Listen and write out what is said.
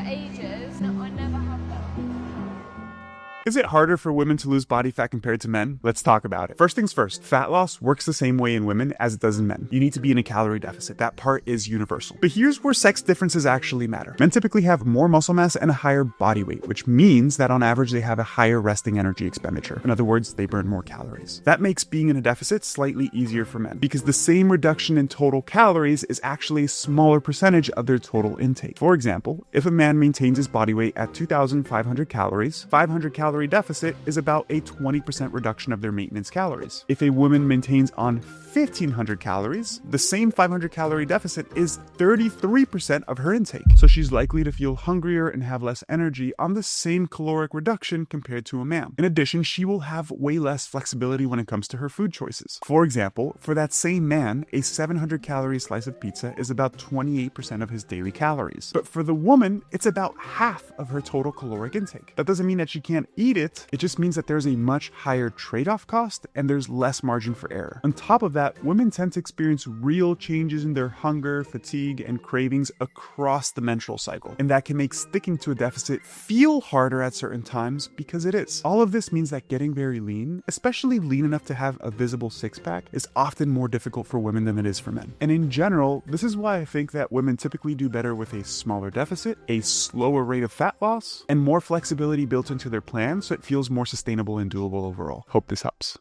ages. No, I never have them. Is it harder for women to lose body fat compared to men? Let's talk about it. First things first, fat loss works the same way in women as it does in men. You need to be in a calorie deficit. That part is universal. But here's where sex differences actually matter. Men typically have more muscle mass and a higher body weight, which means that on average they have a higher resting energy expenditure. In other words, they burn more calories. That makes being in a deficit slightly easier for men because the same reduction in total calories is actually a smaller percentage of their total intake. For example, if a man maintains his body weight at 2,500 calories, 500 calorie deficit is about a 20% reduction of their maintenance calories. If a woman maintains on 1,500 calories, the same 500 calorie deficit is 33% of her intake. So she's likely to feel hungrier and have less energy on the same caloric reduction compared to a man. In addition, she will have way less flexibility when it comes to her food choices. For example, for that same man, a 700 calorie slice of pizza is about 28% of his daily calories. But for the woman, it's about half of her total caloric intake. That doesn't mean that she can't eat it just means that there's a much higher trade-off cost and there's less margin for error. On top of that, women tend to experience real changes in their hunger, fatigue, and cravings across the menstrual cycle. And that can make sticking to a deficit feel harder at certain times because it is. All of this means that getting very lean, especially lean enough to have a visible six-pack, is often more difficult for women than it is for men. And in general, this is why I think that women typically do better with a smaller deficit, a slower rate of fat loss, and more flexibility built into their plan so it feels more sustainable and doable overall. Hope this helps.